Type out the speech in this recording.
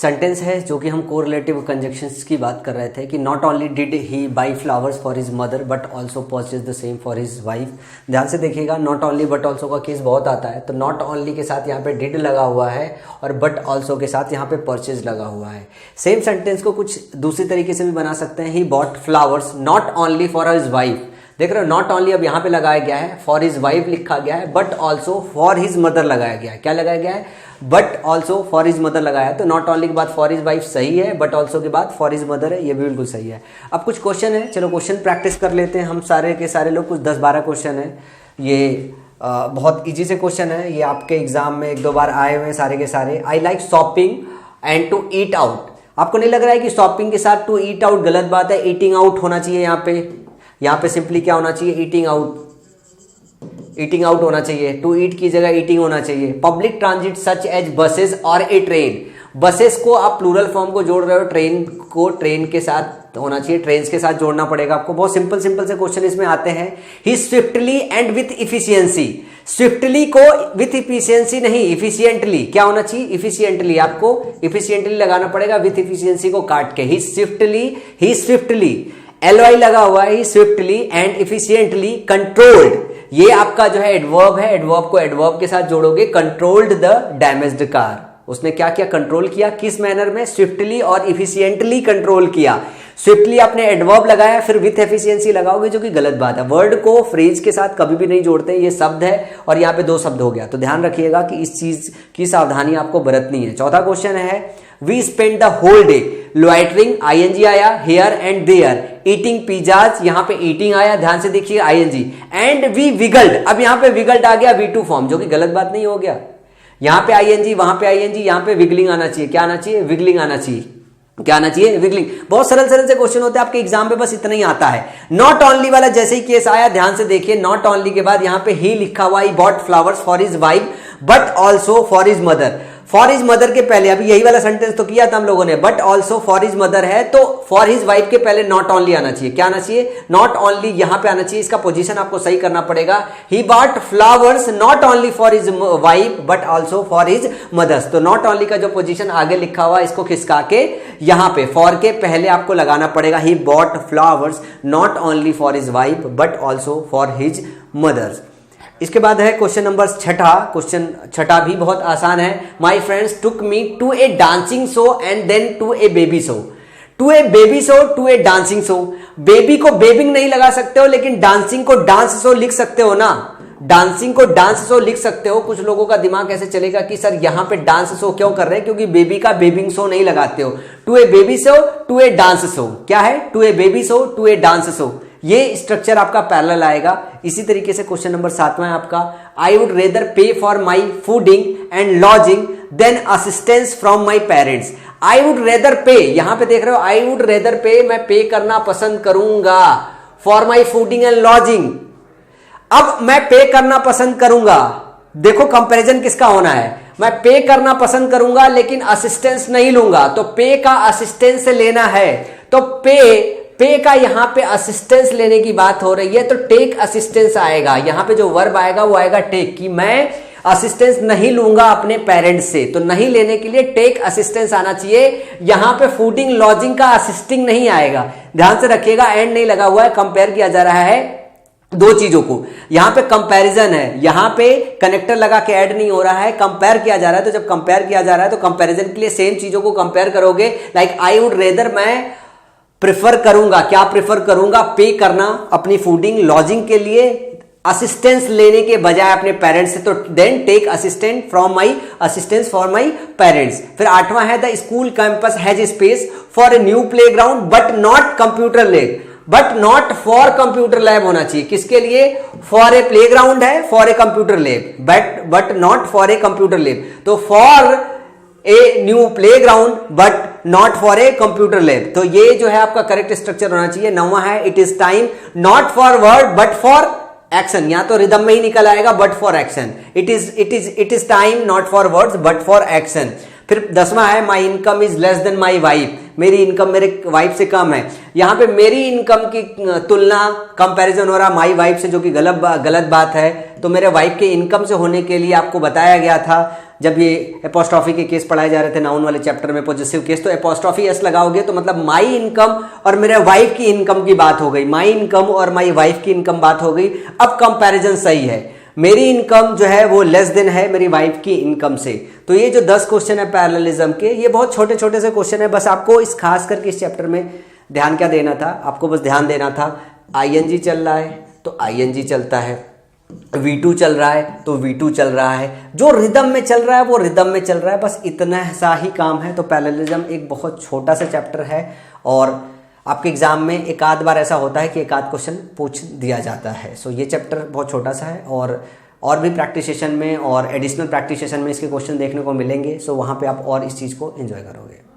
Sentence है जो कि हम कोरिलेटिव कंजक्शंस की बात कर रहे थे कि not only did he by flowers for his mother but also purchase the same for his wife. ध्यान से देखिएगा, नॉट ओनली बट ऑल्सो का केस बहुत आता है, तो नॉट ओनली के साथ यहाँ पे डिड लगा हुआ है और बट ऑल्सो के साथ यहाँ पे परचेज लगा हुआ है। सेम सेंटेंस को कुछ दूसरी तरीके से भी बना सकते हैं, ही bought flowers not only for his wife. देख रहे हो, नॉट ओनली अब यहाँ पे लगाया गया है, फॉर हिज वाइफ लिखा गया है, but also for his mother लगाया गया है। क्या लगाया गया है? But also for his mother लगाया है। तो नॉट ओनली के बाद फॉर हिज वाइफ सही है, बट ऑल्सो के बाद फॉर हिज मदर है, ये भी बिल्कुल सही है। अब कुछ क्वेश्चन है, चलो क्वेश्चन प्रैक्टिस कर लेते हैं हम सारे के सारे लोग। कुछ 10-12 क्वेश्चन है, ये बहुत ईजी से क्वेश्चन है, ये आपके एग्जाम में 1-2 बार आए हुए हैं सारे के सारे। I like shopping and to eat out. आपको नहीं लग रहा है कि शॉपिंग के साथ टू ईट आउट गलत बात है, ईटिंग आउट होना चाहिए यहाँ पे सिंपली क्या होना चाहिए? ईटिंग आउट होना चाहिए। टू ईट की जगह ईटिंग होना चाहिए। Public transit such as buses और ए ट्रेन। बसेस को आप प्लूरल फॉर्म को जोड़ रहे हो, ट्रेन को ट्रेन के साथ होना चाहिए, ट्रेन्स के साथ जोड़ना पड़ेगा आपको। बहुत सिंपल से क्वेश्चन इसमें आते हैं। He swiftly and with efficiency. Swiftly को विथ इफिशियंसी नहीं, इफिशियंटली। क्या होना चाहिए? इफिशियंटली। आपको इफिशियंटली लगाना पड़ेगा विथ इफिशियंसी को काट के। ही स्विफ्टली LY लगा हुआ है, स्विफ्टली एंड इफिशियंटली कंट्रोल्ड। ये आपका जो है एडवर्ब है, एडवर्ब को एडवर्ब के साथ जोड़ोगे। Controlled the damaged car. उसने क्या किया? कंट्रोल किया। किस मैनर में? स्विफ्टली और इफिशियंटली कंट्रोल किया। स्विफ्टली आपने एडवर्ब लगाया, फिर विथ एफिशिएंसी लगाओगे, जो कि गलत बात है। वर्ड को फ्रेज के साथ कभी भी नहीं जोड़ते, ये शब्द है और यहाँ पे 2 शब्द हो गया। तो ध्यान रखिएगा कि इस चीज की सावधानी आपको बरतनी है। चौथा क्वेश्चन है, we spend the whole day loitering. ING आया, here and there. Eating pizzas, यहाँ पे ईटिंग आया, ध्यान से देखिए ING। एंड वी विगल्ड, अब यहाँ पे विगल्ड आ गया V2 फॉर्म, जो कि गलत बात नहीं हो गया। यहाँ पे ING, वहां पे ING, यहाँ पे विगलिंग आना चाहिए। क्या आना चाहिए? विगलिंग आना चाहिए। क्या आना चाहिए? विगलिंग। बहुत सरल से क्वेश्चन होते हैं आपके एग्जाम में, बस इतना ही आता है। नॉट ओनली वाला जैसे ही केस आया, ध्यान से देखिए, नॉट ओनली के बाद यहाँ पे ही लिखा हुआ, ही bought flowers for his wife but also for his mother. For his mother के पहले, अभी यही वाला सेंटेंस तो किया था हम लोगों ने, but also for his mother है, तो फॉर हिज वाइफ के पहले नॉट ओनली आना चाहिए। क्या आना चाहिए? नॉट ओनली यहां पे आना चाहिए। इसका पोजीशन आपको सही करना पड़ेगा। He bought flowers not only for his wife but also for his mothers. तो नॉट ओनली का जो पोजीशन आगे लिखा हुआ, इसको खिसका के यहां पे फॉर के पहले आपको लगाना पड़ेगा। He bought flowers not only for his wife but also for his mothers. इसके बाद है क्वेश्चन नंबर 6। क्वेश्चन 6 भी बहुत आसान है। My friends took me to a dancing show and then to a baby show. To a baby show, to a dancing show. Baby को बेबिंग नहीं लगा सकते हो, लेकिन डांसिंग को डांस शो लिख सकते हो ना। डांसिंग को डांस शो लिख सकते हो। कुछ लोगों का दिमाग ऐसे चलेगा कि सर यहाँ पे डांस शो क्यों कर रहे हैं, क्योंकि बेबी का बेबिंग शो नहीं लगाते हो। To a baby show, to a dance show. क्या है? To a baby show, to a dance show. ये स्ट्रक्चर आपका पैरेलल आएगा। इसी तरीके से क्वेश्चन नंबर 7 है आपका, I would rather pay for my fooding and lodging than assistance from my parents. I would rather pay, यहां पे देख रहे हो, आई वुड रेदर पे, मैं पे करना पसंद करूंगा, for my fooding and lodging. अब मैं पे करना पसंद करूंगा, देखो कंपैरिजन किसका होना है। मैं पे करना पसंद करूंगा लेकिन असिस्टेंस नहीं लूंगा, तो पे का असिस्टेंस लेना है, तो पे का यहां पे असिस्टेंस लेने की बात हो रही है, तो टेक असिस्टेंस आएगा। यहां पे जो वर्ब आएगा वो आएगा टेक, कि मैं असिस्टेंस नहीं लूंगा अपने पेरेंट्स से, तो नहीं लेने के लिए टेक असिस्टेंस आना चाहिए। यहां पे फूडिंग लॉजिंग का असिस्टिंग नहीं आएगा, ध्यान से रखिएगा। एंड नहीं लगा हुआ है, कंपेयर किया जा रहा है 2 चीजों को। यहां पे कंपैरिजन है, यहां पे कनेक्टर लगा के ऐड नहीं हो रहा है, कंपेयर किया जा रहा है। तो जब कंपेयर किया जा रहा है तो कंपैरिजन के लिए सेम चीजों को कंपेयर करोगे। लाइक आई वुड रेदर, मैं प्रेफर करूंगा, क्या प्रेफर करूंगा? पे करना अपनी फूडिंग लॉजिंग के लिए, असिस्टेंस लेने के बजाय अपने पेरेंट्स से, तो then take assistant from my assistance for my parents. फिर 8वां है, the school campus has space for a new playground but not computer lab. But not for computer lab होना चाहिए। किसके लिए? फॉर ए प्लेग्राउंड है, for a computer lab, but not for a computer lab. तो for a new playground but not for a computer lab. तो ये जो है आपका करेक्ट स्ट्रक्चर होना चाहिए। 9वां है, it is time not for word but for action. या तो रिदम में ही निकल आएगा but for action. It is time not for words but for action. फिर 10वां है, my income is less than my wife. मेरी इनकम मेरे वाइफ से कम है। यहां पे मेरी इनकम की तुलना, कंपैरिजन हो रहा माई वाइफ से, जो कि गलत बात है। तो मेरे वाइफ के इनकम से होने के लिए आपको बताया गया था जब ये एपोस्ट्रॉफी के केस पढ़ाए जा रहे थे नाउन वाले चैप्टर में, पॉजेसिव केस, तो एपोस्ट्रॉफी एस लगाओगे तो मतलब माई इनकम और मेरे वाइफ की इनकम की बात हो गई, माई इनकम और माई वाइफ की इनकम बात हो गई। अब कंपैरिजन सही है, मेरी इनकम जो है वो लेस देन है मेरी वाइफ की इनकम से। तो ये जो 10 क्वेश्चन है पैरेललिज्म के, ये बहुत छोटे छोटे से क्वेश्चन है। बस आपको इस खास करके इस चैप्टर में ध्यान क्या देना था, आपको बस ध्यान देना था आईएनजी चल रहा है तो आईएनजी चलता है, V2 चल रहा है तो V2 चल रहा है, जो रिदम में चल रहा है वो रिदम में चल रहा है, बस इतना सा ही काम है। तो पैरेललिज्म एक बहुत छोटा सा चैप्टर है और आपके एग्जाम में एक आध बार ऐसा होता है कि एक आध क्वेश्चन पूछ दिया जाता है। सो ये चैप्टर बहुत छोटा सा है और भी प्रैक्टिस सेशन में और एडिशनल प्रैक्टिस सेशन में इसके क्वेश्चन देखने को मिलेंगे। सो वहाँ पे आप और इस चीज़ को एंजॉय करोगे।